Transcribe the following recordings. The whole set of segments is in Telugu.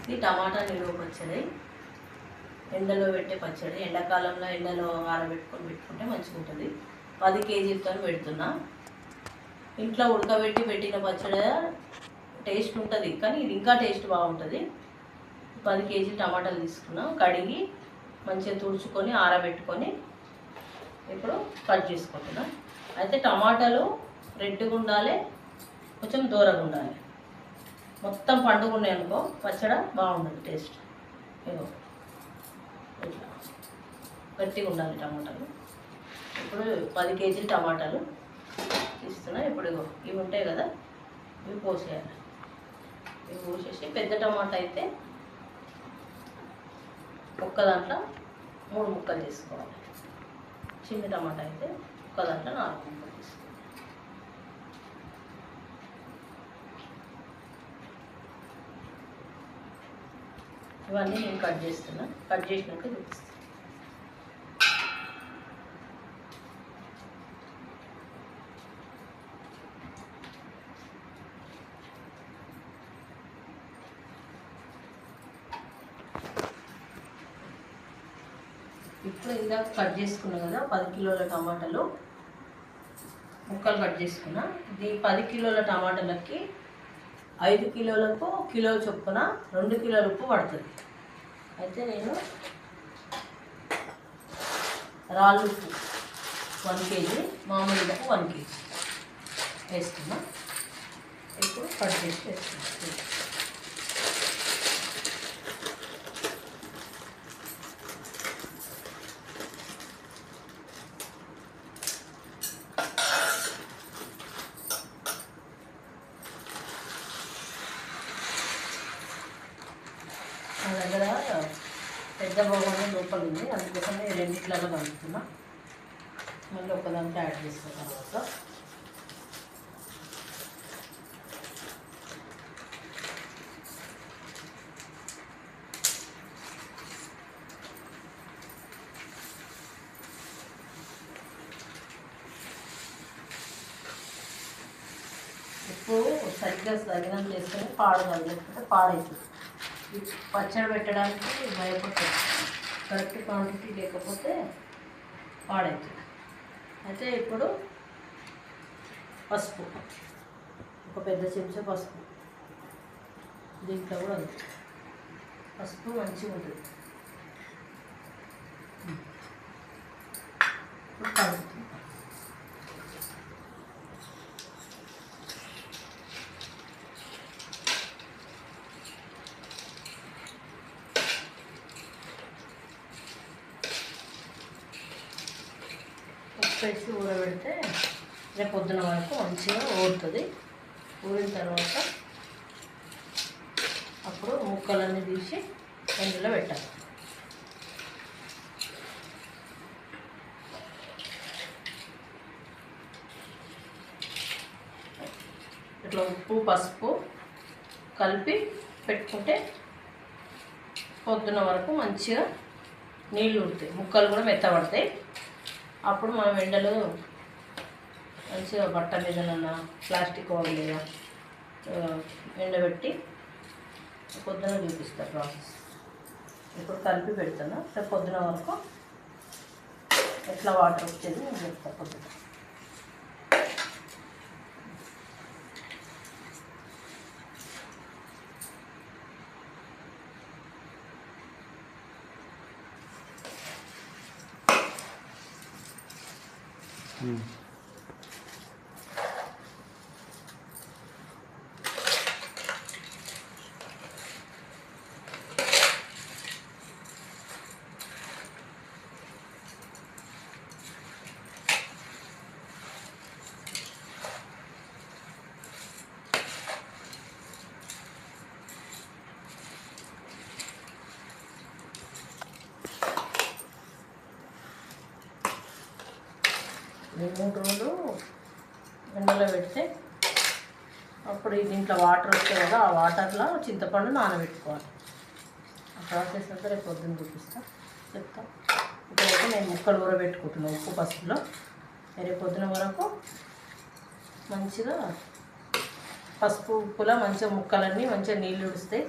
ఇది టమాటా నిలువ పచ్చడి, ఎండలో పెట్టే పచ్చడి. ఎండాకాలంలో ఎండలో ఆరబెట్టుకొని పెట్టుకుంటే మంచిగా ఉంటుంది. 10 కేజీలతో పెడుతున్నా. ఇంట్లో ఉడకబెట్టి పెట్టిన పచ్చడి టేస్ట్ ఉంటుంది, కానీ ఇది ఇంకా టేస్ట్ బాగుంటుంది. 10 కేజీలు టమాటాలు తీసుకున్నాం, కడిగి మంచిగా తుడుచుకొని ఆరబెట్టుకొని ఇప్పుడు కట్ చేసుకుంటున్నా. అయితే టమాటాలు రెడ్గా ఉండాలి, కొంచెం దూరంగా ఉండాలి. మొత్తం పండుగ ఉన్నాయి అనుకో పచ్చడి బాగుంటుంది టేస్ట్. ఇగో ఇట్లా గట్టిగా ఉండాలి టమాటాలు. ఇప్పుడు 10 కేజీలు టమాటాలు తీస్తున్నా. ఇప్పుడు ఇగో ఇవి ఉంటాయి కదా, ఇవి పోసేయాలి. ఇవి పోసేసి పెద్ద టమాటా అయితే ఒక్క దాంట్లో 3 ముక్కలు తీసుకోవాలి. చిన్న టమాటా అయితే ఒక్క దాంట్లో 4 ముక్కలు తీసుకోవాలి. ఇవన్నీ నేను కట్ చేస్తున్నా. కట్ చేసినాక చూపిస్తాను. ఇప్పుడు ఇందాక కట్ చేసుకున్నా కదా 10 కిలోల టమాటాలు ముక్కలు కట్ చేసుకున్నా. ఇది 10 కిలోల టమాటాలకి 5 కిలోలకు కిలో చొప్పున 2 కిలోల ఉప్పు పడుతుంది. అయితే నేను రాళ్ళు ఉప్పు 1 కేజీ, మామూలు ఉప్పు 1 కేజీ వేసుకున్నా. ఇప్పుడు కట్ చేసి వేసుకున్నా. నా దగ్గర పెద్ద బొమ్మనే లోపల ఉంది, అందుకోసమే రెండిట్లలో కలుపుతున్నా. మళ్ళీ ఒకదాంట్లో యాడ్ చేసుకున్న తర్వాత ఉప్పు సరిగ్గా తగినంత వేసుకొని పాడగాలి, లేకపోతే పాడవుతుంది. పచ్చడి పెట్టడానికి భయపడుతుంది, కరెక్ట్ క్వాంటిటీ లేకపోతే పాడవుతుంది. అయితే ఇప్పుడు పసుపు, ఒక పెద్ద చెంచా పసుపు, దీంట్లో కూడా ఉంది పసుపు, మంచిగా ఉంటుంది. ఇప్పుడు కలుపుతుంది. వేసి ఊరబెడితే రేపు పొద్దున వరకు మంచిగా ఊరుతుంది. ఊరిన తర్వాత అప్పుడు ముక్కలన్నీ తీసి అందులో పెట్టాలి. ఇట్లా ఉప్పు పసుపు కలిపి పెట్టుకుంటే పొద్దున వరకు మంచిగా నీళ్ళు ఉడతాయి, ముక్కలు కూడా మెత్తబడతాయి. అప్పుడు మనం ఎండలో మంచిగా బట్ట మీదనన్నా ప్లాస్టిక్ కవర్ మీద ఎండబెట్టి పొద్దున చూపిస్తా ప్రాసెస్. ఇప్పుడు కలిపి పెడుతున్నా. రేపు పొద్దున వరకు ఎట్లా వాటర్ వచ్చేది నేను చెప్తా పొద్దున. ఈ 3 రోజులు ఎండలో పెడితే అప్పుడు దీంట్లో వాటర్ వస్తాయి కదా, ఆ వాటర్లో చింతపండు నానబెట్టుకోవాలి. ఆ ప్రాసెస్ అంతా రేపు పొద్దున్న చెప్తా. ఇప్పుడైతే నేను ముక్కలు ఊరబెట్టుకుంటున్నాను ఉప్పు పసుపులో. రేపు పొద్దున వరకు మంచిగా పసుపు ఉప్పులా మంచిగా ముక్కలన్నీ మంచిగా నీళ్ళు ఉడుస్తాయి.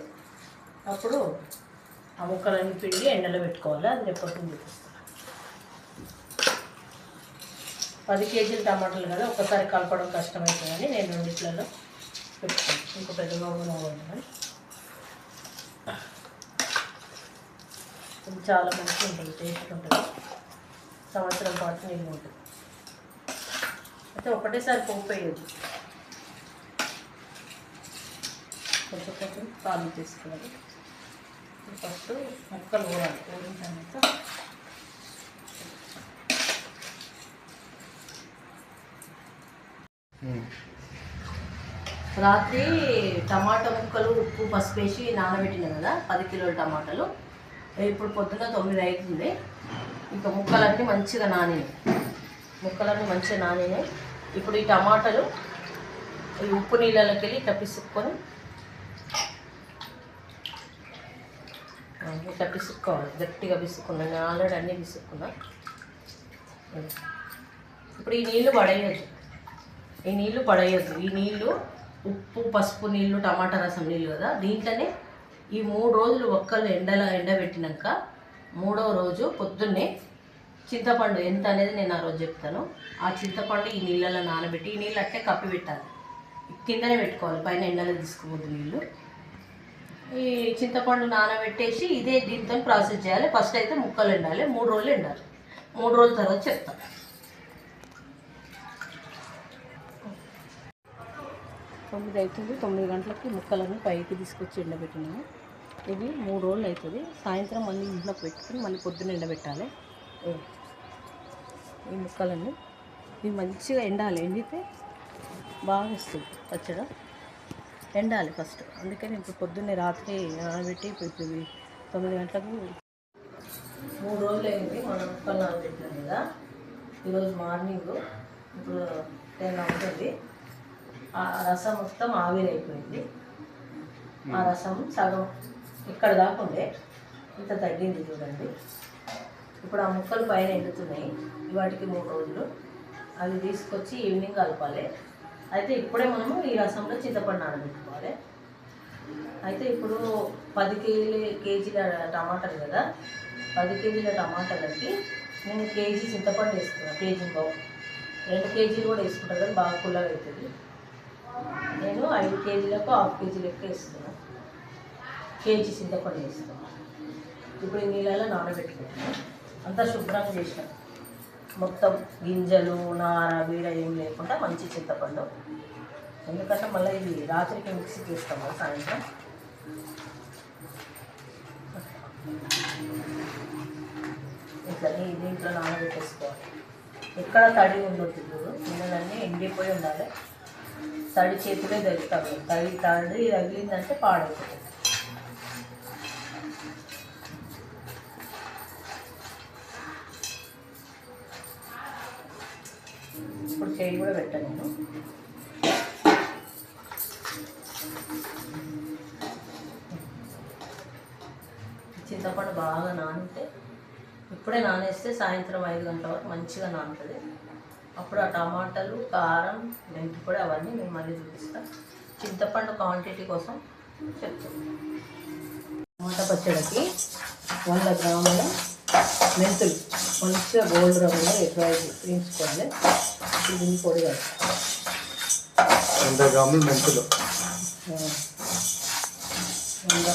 అప్పుడు ఆ ముక్కలన్నీ పిండి ఎండలో పెట్టుకోవాలి. అది రేపొద్దున చూపిస్తాను. 10 కేజీలు టమాటాలు కదా, ఒక్కసారి కలపడం కష్టమవుతుందని నేను రెండిట్లలో పెట్టుకోండి. ఇంకో పెద్ద బాగుంది కానీ ఇది చాలా మంచిగా ఉంటుంది, టేస్ట్ ఉంటుంది, సంవత్సరం పాటు నిల్వ ఉంటుంది. అయితే ఒకటేసారి పోపు వేయద్దు, కొంచెం కొంచెం పాలు తీసుకోవాలి. ఫస్ట్ ముక్కలు ఊరాలి. ఊరిన తర్వాత రాత్రి టమాటా ముక్కలు ఉప్పు పసుపు వేసి నానబెట్టిన కదా 10 కిలోల టమాటాలు. ఇప్పుడు పొద్దున్న 9 అవుతుంది. ఇంకా ముక్కలన్నీ మంచిగా నానినాయి. ఇప్పుడు ఈ టమాటాలు ఈ ఉప్పు నీళ్ళకి వెళ్ళి ఇట్లా పిసుక్కొని ఇట్లా పిసుక్కోవాలి. గట్టిగా పిసుక్కున్నాను, నేను ఆల్రెడీ అన్నీ పిసుక్కున్నా. ఇప్పుడు ఈ నీళ్ళు పడేయద్దు. ఈ నీళ్ళు ఉప్పు పసుపు నీళ్ళు టమాటా రసం నీళ్ళు కదా, దీంట్లోనే ఈ 3 రోజులు ఒక్కళ్ళు ఎండబెట్టినాక 3వ రోజు పొద్దున్నే చింతపండు ఎంత అనేది నేను ఆ రోజు చెప్తాను. ఆ చింతపండు ఈ నీళ్ళలో నానబెట్టి, ఈ నీళ్ళు అట్టే కప్పి పెట్టాలి, కిందనే పెట్టుకోవాలి, పైన ఎండలో తీసుకోవద్దు నీళ్ళు. ఈ చింతపండు నానబెట్టేసి ఇదే దీంతో ప్రాసెస్ చేయాలి. ఫస్ట్ అయితే ముక్కలు ఎండాలి, 3 రోజులు ఎండాలి. 3 రోజుల తర్వాత చెప్తాను. 9 అవుతుంది. 9 గంటలకి ముక్కలన్నీ పైకి తీసుకొచ్చి ఎండబెట్టినాము. ఇవి 3 రోజులు అవుతుంది. సాయంత్రం మళ్ళీ ఇంట్లోకి పెట్టుకుని మళ్ళీ పొద్దున్న ఎండబెట్టాలి. ఈ ముక్కలన్నీ ఇవి మంచిగా ఎండాలి. ఎండితే బాగా వస్తుంది పచ్చడి. ఎండాలి ఫస్ట్. అందుకని ఇప్పుడు పొద్దున్నే రాత్రి నానబెట్టి ఇప్పుడు 9 గంటలకు 3 రోజులు అయింది మనం ముక్కలు నానబెట్టినాం కదా. ఈరోజు మార్నింగ్ ఇప్పుడు 10 అవుతుంది. ఆ రసం మొత్తం ఆవిరైపోయింది. ఆ రసం సగం ఇక్కడ దాకుండే ఇంత తగ్గింది చూడండి. ఇప్పుడు ఆ ముక్కలు పైన ఎండుతున్నాయి. వాటికి 3 రోజులు. అవి తీసుకొచ్చి ఈవినింగ్ కలపాలి. అయితే ఇప్పుడే మనము ఈ రసంలో చింతపండు నానబెట్టుకోవాలి. అయితే ఇప్పుడు 10 కేజీల టమాటాలు కదా, 10 కేజీల టమాటాలకి నేను కేజీ చింతపండు వేసుకున్నాను. కేజీ బావు 2 కేజీలు కూడా వేసుకుంటాను కదా, బాగా పుల్లగా అవుతుంది. నేను 5 కేజీలకు 1/2 కేజీ లెక్క వేస్తున్నాను. కేజీ చింతపండు వేస్తున్నాను. ఇప్పుడు ఈ నీళ్ళలో నానబెట్టుకుంటాను. అంతా శుభ్రంగా చేసినాం. మొత్తం గింజలు నార బీడ ఏం లేకుండా మంచి చింతపండు. ఎందుకంటే మళ్ళీ ఇది రాత్రికి మిక్సీ చేస్తాము సాయంత్రం. ఇట్లా దీంట్లో నానబెట్టేసుకోవాలి. ఎక్కడ తడి ఉండొద్దు. గిన్నెలన్నీ ఎండిపోయి ఉండాలి. తడి చేతులే తగ్గుతాము. తడి తగిలిందంటే పాడవుతుంది. ఇప్పుడు చేయి కూడా పెట్టాను నేను. చింతపండు బాగా నానితే, ఇప్పుడే నానేస్తే సాయంత్రం 5 గంటల వరకు మంచిగా నానుతుంది. అప్పుడు ఆ టమాటాలు కారం మెంతిపొడి అవన్నీ మేము మళ్ళీ చూపిస్తాం. చింతపండు క్వాంటిటీ కోసం చెప్తాను. టమాటా పచ్చడికి 100 గ్రాముల మెంతులు మంచిగా గోల్డ్ రంగులో ఎర్రగా వేయించుకోవాలి. దీన్ని పొడి కాదు. 100 గ్రాములు మెంతులు, 100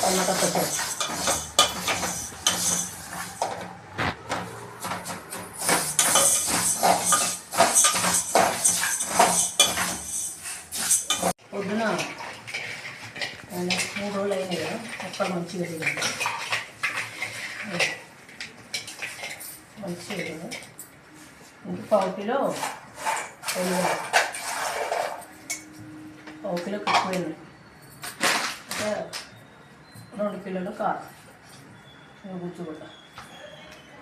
టమాటా పచ్చడి. పొద్దున 3 రోజులు అయినాయి కదా, ఒక్కరు మంచిగా తినండి. మంచిగా తినండి. ఇంక 1/4 కిలో ఉల్లిగడ్డ, 1/4 కిలో ఎక్కువైంది. ఇంకా 2 కిలోలు కారం, గుజ్జుగడ్డ,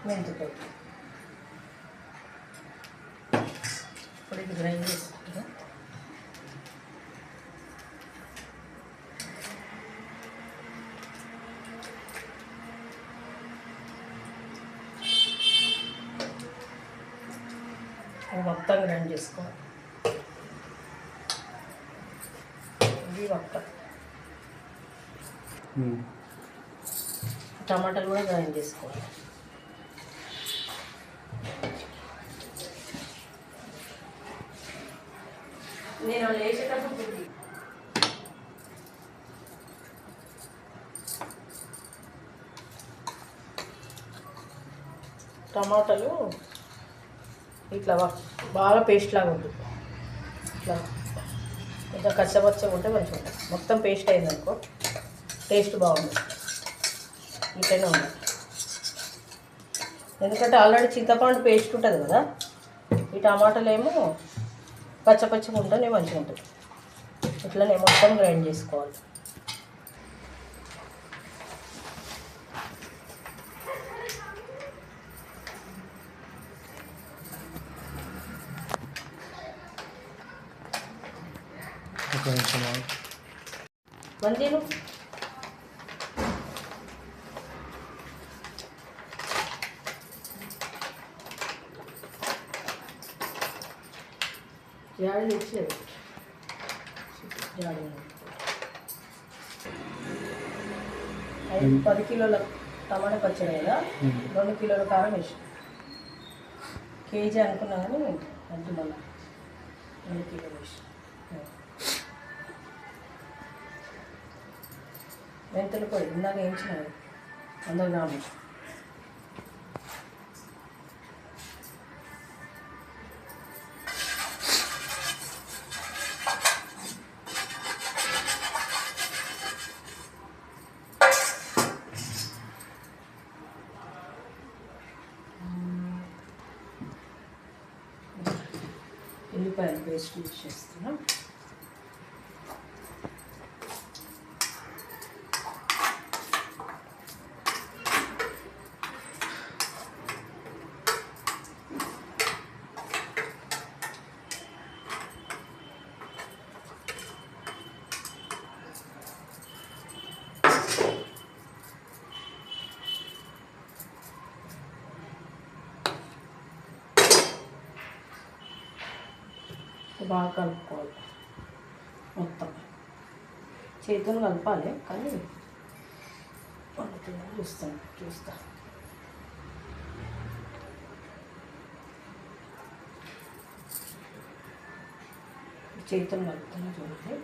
మెంతిపొడి. ఇప్పుడు ఇది గ్రైండ్ చేసుకుంటాం. మొత్తం గ్రైండ్ చేసుకోవాలి. కేజీ పక్క. టమాటాలు కూడా గ్రైండ్ చేసుకోవాలి. నేను లేచేటప్పుడు టమాటాలు ఇట్లా బాగా పేస్ట్ లాగా ఉంటుంది. ఇట్లా కొంచెం కచ్చపచ్చగా ఉంటే మంచిగా ఉంటుంది. మొత్తం పేస్ట్ అయిందనుకో టేస్ట్ బాగుంటుంది. ఇట్లనే ఉండాలి. ఎందుకంటే ఆల్రెడీ చింతపండు పేస్ట్ ఉంటుంది కదా, ఈ టమాటాలు ఏమో పచ్చపచ్చగా ఉంటేనే మంచిగా ఉంటుంది. ఇట్లనే మొత్తం గ్రైండ్ చేసుకోవాలి. మంచిగా జాడీ తెచ్చలేదు. జాడీ 10 కిలోల టమాటా పచ్చడి కదా, 2 కిలోల కారం వేసి కేజీ అనుకున్నా కానీ అంటు మళ్ళీ 2 కిలోలు వేసి. మెంతుల పొడి ఇందాక వేయించినవి 100 గ్రాములు. ఉల్లిపాయలు పేస్ట్ యూజ్ చేస్తున్నాం. బాగా కలుపుకోవాలి. మొత్తం చేతితో కలపాలి, కానీ వండుతున్నా చూస్తా. చేతితో కలుపుతున్నా చూడండి.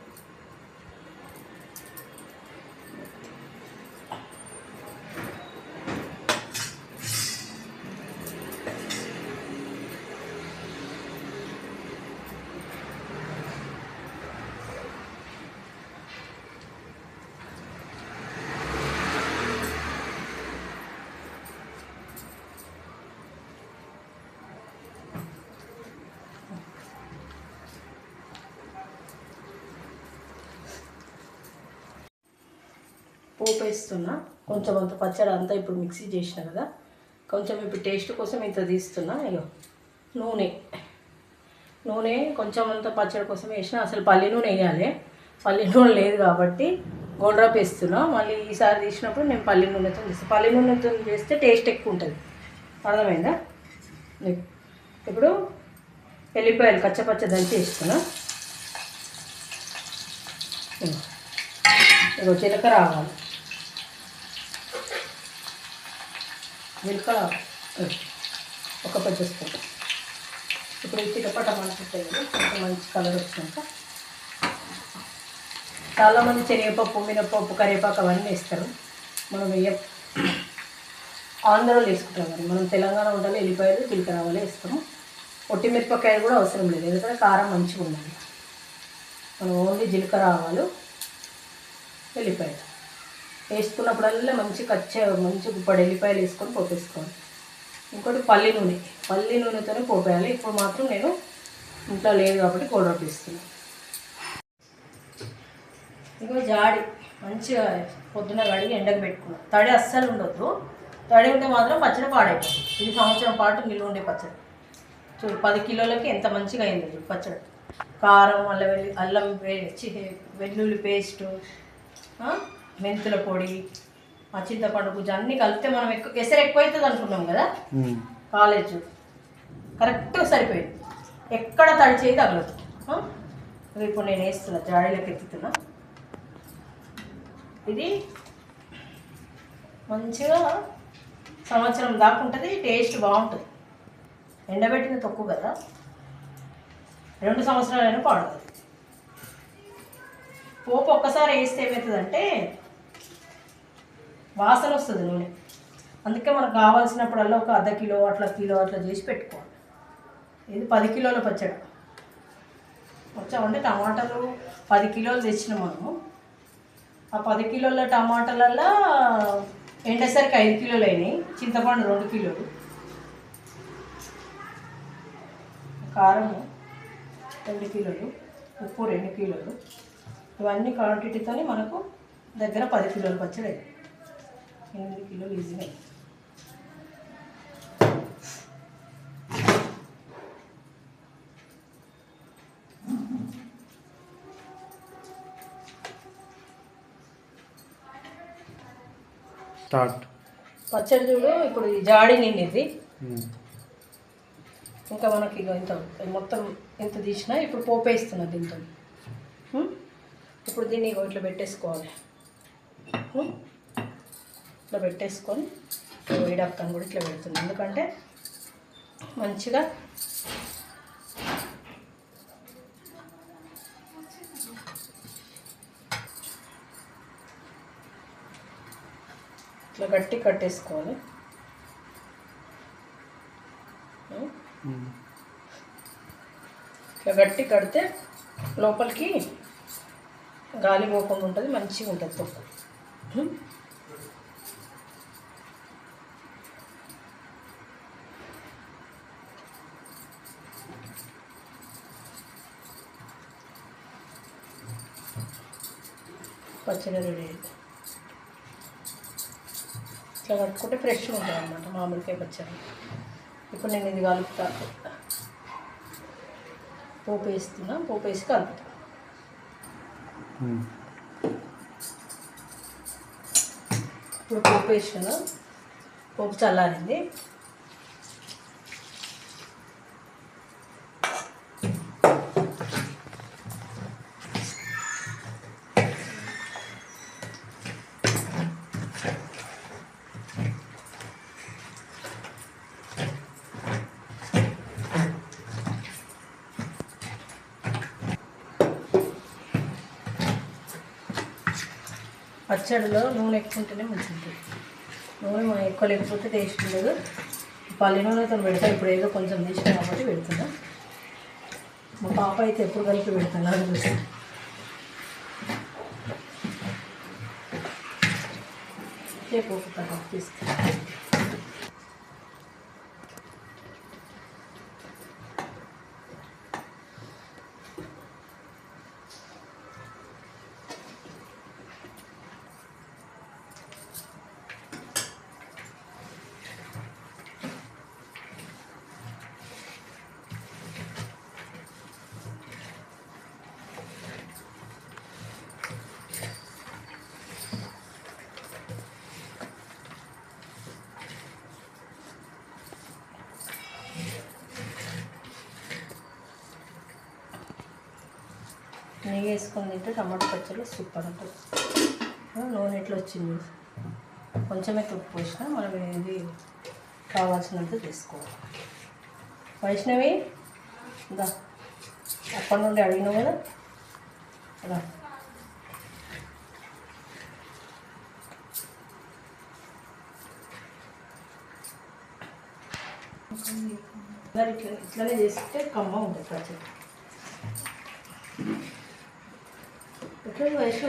పోపు వేస్తున్నా. కొంచెం అంత పచ్చడి అంతా ఇప్పుడు మిక్సీ చేసిన కదా, కొంచెం ఇప్పుడు టేస్ట్ కోసం ఇంత తీస్తున్నా. అయ్యో నూనె కొంచెం అంత పచ్చడి కోసం వేసిన. అసలు పల్లి నూనె వేయాలి, పల్లి నూనె లేదు కాబట్టి గోల్డ్రాప్ వేస్తున్నా. మళ్ళీ ఈసారి తీసినప్పుడు నేను పల్లి నూనెతో చేస్తాను. పల్లి నూనెతో చేస్తే టేస్ట్ ఎక్కువ ఉంటుంది. అర్థమైందా? ఇప్పుడు ఎల్లిపాయలు కచ్చపచ్చ దంచి వేస్తున్నా. ఇగో జీలకర్ర ఆవాలు, జీలకర్ర ఒక పెద్ద స్పూన్. ఇప్పుడు ఈ చిటపట మంచుతాయి కదా, కొంచెం మంచి కలర్ వచ్చినాక చాలామంది శనగపప్పు, మినపప్పు, కరివేపాకు అవన్నీ వేస్తారు. మనం ఆంధ్రాలో వేసుకుంటాం మరి. మనం తెలంగాణ వంటలు ఎల్లిపాయలు జీలకర్ర ఆవాలు వేస్తాము. ఒట్టి మిరపకాయలు కూడా అవసరం లేదు, ఎందుకంటే కారం మంచిగా ఉండాలి. మనం ఓన్లీ జీలకర్ర ఆవాలు ఎల్లిపాయలు వేసుకున్నప్పుడల్లా మంచి గుప్పడి ఎల్లిపాయలు వేసుకొని పోపేసుకోవాలి. ఇంకోటి పల్లి నూనెతోనే పోపేయాలి. ఇప్పుడు మాత్రం నేను ఇంట్లో లేదు కాబట్టి గోల్డ్రాప్ వేస్తున్నాను. ఇంకో జాడి మంచిగా పొద్దున కడిగి ఎండకు పెట్టుకున్నాను. తడి అస్సలు ఉండొద్దు. తడి ఉంటే మాత్రం పచ్చడి పాడైపోతుంది. ఇది సంవత్సరం పాటు నిల్వ ఉండే పచ్చడి. చూడు 10 కిలోలకి ఎంత మంచిగా అయింది చూడు పచ్చడి. కారం, అల్లం వెల్లుల్లి పేస్టు, మెంతుల పొడి, చింతపండు గుజ్జు అన్నీ కలిపితే మనం ఎసరు ఎక్కువ అవుతుంది అనుకున్నాం కదా, కాలేజ్ కరెక్ట్గా సరిపోయింది. ఎక్కడ తడి చేయి తగలదు. ఇప్పుడు నేను వేస్తున్నా, జాడీలోకి ఎత్తుతున్నా. ఇది మంచిగా సంవత్సరం దాకా ఉంటుంది, టేస్ట్ బాగుంటుంది. ఎండబెట్టిన తక్కువ కదా, 2 సంవత్సరాలైనా పాడదు. పోపు ఒక్కసారి వేస్తే ఏమవుతుందంటే వాసన వస్తుంది నూనె. అందుకే మనకు కావాల్సినప్పుడల్లా ఒక ½ కిలో కిలో అట్లా చేసి పెట్టుకోవాలి. ఇది 10 కిలోల పచ్చడి. వచ్చామంటే టమాటాలు 10 కిలోలు తెచ్చినాం మనము. ఆ 10 కిలోల టమాటాలల్లో ఎండేసరికి 5 కిలోలు అయినాయి. చింతపండు 2 కిలోలు, కారం 2 కిలోలు, ఉప్పు 2 కిలోలు. ఇవన్నీ క్వాంటిటీతో మనకు దగ్గర 10 కిలోల పచ్చడి అయింది. 8 కిలోలు ఈజీగా. స్టార్ట్. పచ్చడి చూడు, ఇప్పుడు ఈ జాడి నిండింది. ఇంకా మనకి ఇక ఇంత మొత్తం ఎంత తీసినా ఇప్పుడు పోపు వేస్తున్నా దీంతో. ఇప్పుడు దీన్ని ఇట్లా పెట్టేసుకోవాలి. ఇట్లా పెట్టేసుకొని వేడక్కని కూడా ఇట్లా పెడుతున్నాను, ఎందుకంటే మంచిగా ఇట్లా గట్టి కట్టేసుకోవాలి. ఇట్లా గట్టి కడితే లోపలికి గాలి పోకుండా ఉంటుంది, మంచిగా ఉంటుంది పప్పు. పచ్చడి రెడీ అయింది. ఇట్లా కట్టుకుంటే ఫ్రెష్గా ఉంటుంది అన్నమాట మామిడికాయ పచ్చడి. ఇప్పుడు నేను ఇది కలుపుతా, పోపు వేస్తున్నా, పోపు వేసి కలుపుతా. ఇప్పుడు పోపు వేసిన, పోపు చల్లారింది. పచ్చడిలో నూనె ఎక్కువ ఉంటేనే మంచిగా ఉంటుంది. నూనె మనం ఎక్కువ లేకపోతే టేస్ట్ ఉండదు. పల్లి నూనెతో పెడతా, ఇప్పుడు ఏదో కొంచెం తీసిన కాబట్టి పెడుతున్నా. మా పాప అయితే ఎప్పుడు కలిపి పెడుతున్నా అని చూసి. పోపు తర్వాత తీసుకుంటా. నెయ్యి వేసుకొని తింటే టమాటా పచ్చడి సూపర్ ఉంటుంది. నూనె ఎట్లా వచ్చింది, కొంచెమే ఉప్పు పోసినా మనం ఏది కావాల్సినంత తీసుకోవాలి. వైష్ణవి ఇంకా అప్పటి నుండి అడిగినావు కదా, అలా ఇట్లనే చేస్తే కమ్మ ఉంటుంది పచ్చడి. ఎట్లా వయసు